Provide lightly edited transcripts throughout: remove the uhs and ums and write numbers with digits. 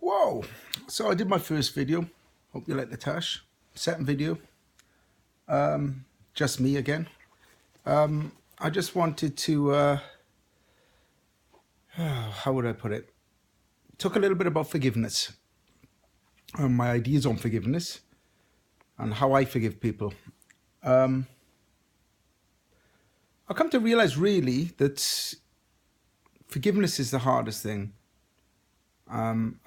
Whoa! So I did my first video. Hope you like the tash. Second video. Just me again. I just wanted to, how would I put it? Talk a little bit about forgiveness. My ideas on forgiveness and how I forgive people. I've come to realize really that forgiveness is the hardest thing.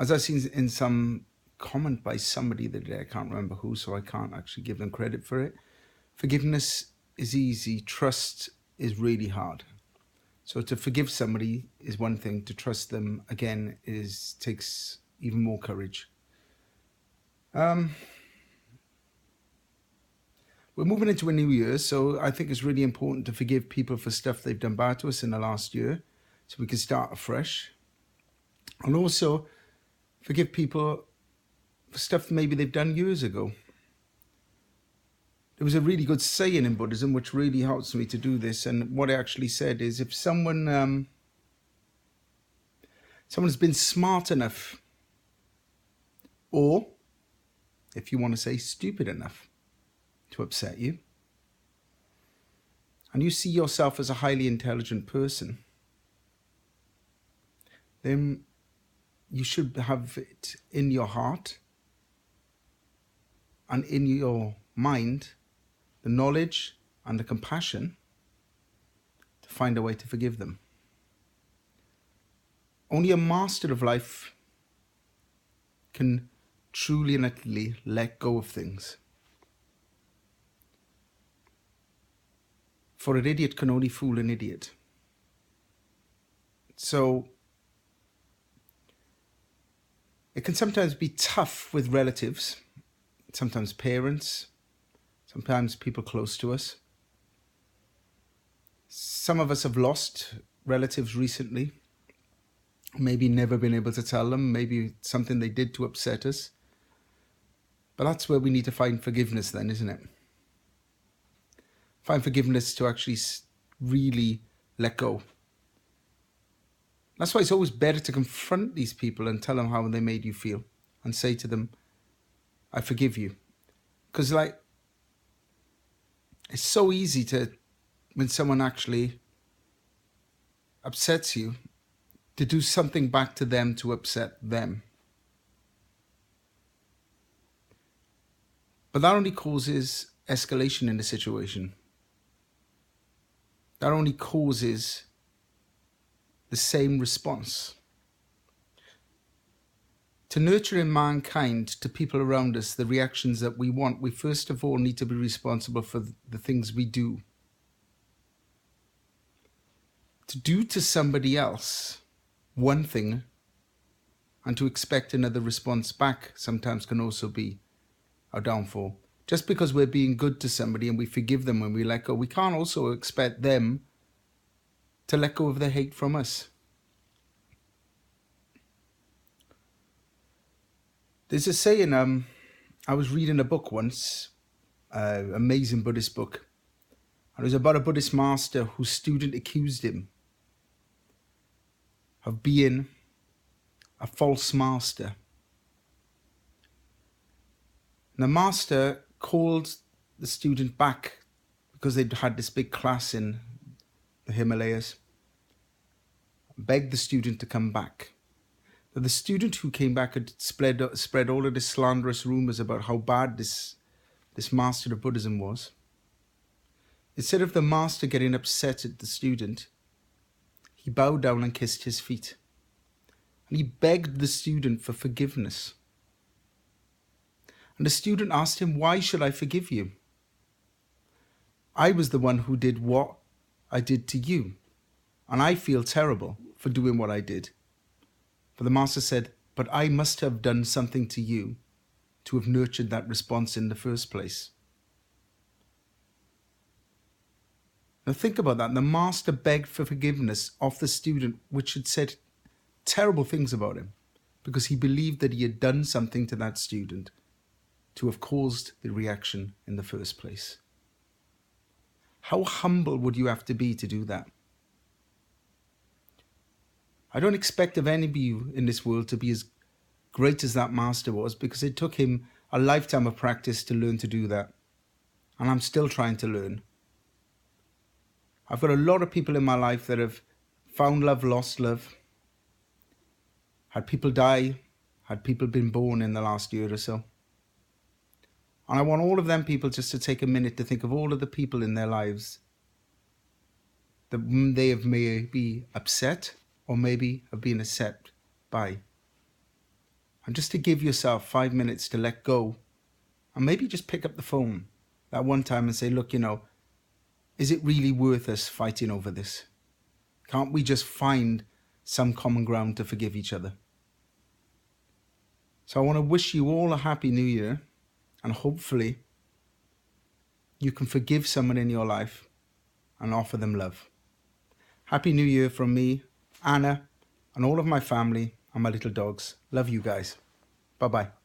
As I've seen in some comment by somebody the other day, I can't remember who, so I can't actually give them credit for it. Forgiveness is easy. Trust is really hard. So to forgive somebody is one thing. To trust them again takes even more courage. We're moving into a new year, so I think it's really important to forgive people for stuff they've done bad to us in the last year, so we can start afresh. And also forgive people for stuff maybe they've done years ago. There was a really good saying in Buddhism which really helps me to do this, and what I actually said is, if someone's been smart enough, or if you want to say stupid enough, to upset you, and you see yourself as a highly intelligent person, then you should have it in your heart and in your mind the knowledge and the compassion to find a way to forgive them. Only a master of life can truly and utterly let go of things. For an idiot can only fool an idiot. So it can sometimes be tough with relatives, sometimes parents, sometimes people close to us. Some of us have lost relatives recently, maybe never been able to tell them, maybe something they did to upset us. But that's where we need to find forgiveness then, isn't it? Find forgiveness to actually really let go. That's why it's always better to confront these people and tell them how they made you feel and say to them, I forgive you. Because it's so easy to, when someone actually upsets you, to do something back to them to upset them. But that only causes escalation in the situation. That only causes the same response. To nurture in mankind, to people around us, the reactions that we want, we first of all need to be responsible for the things we do. To do to somebody else one thing and to expect another response back sometimes can also be our downfall. Just because we're being good to somebody and we forgive them when we let go, we can't also expect them to let go of their hate from us. There's a saying, I was reading a book once, amazing Buddhist book, and it was about a Buddhist master whose student accused him of being a false master. And the master called the student back because they'd had this big class in the Himalayas, begged the student to come back. But the student who came back had spread all of this slanderous rumors about how bad this master of Buddhism was. Instead of the master getting upset at the student, he bowed down and kissed his feet. And he begged the student for forgiveness. And the student asked him, why should I forgive you? I was the one who did what I did to you. And I feel terrible for doing what I did. But the master said, but I must have done something to you to have nurtured that response in the first place. Now think about that. The master begged for forgiveness of the student, which had said terrible things about him, because he believed that he had done something to that student to have caused the reaction in the first place. How humble would you have to be to do that? I don't expect of any of you in this world to be as great as that master was, because it took him a lifetime of practice to learn to do that. And I'm still trying to learn. I've got a lot of people in my life that have found love, lost love, had people die, had people been born in the last year or so. And I want all of them people just to take a minute to think of all of the people in their lives that they have maybe upset or maybe have been upset by. And just to give yourself 5 minutes to let go and maybe just pick up the phone that one time and say, look, is it really worth us fighting over this? Can't we just find some common ground to forgive each other? So I want to wish you all a happy new year, and hopefully you can forgive someone in your life and offer them love. Happy New Year from me, Anna, and all of my family and my little dogs. Love you guys. Bye-bye.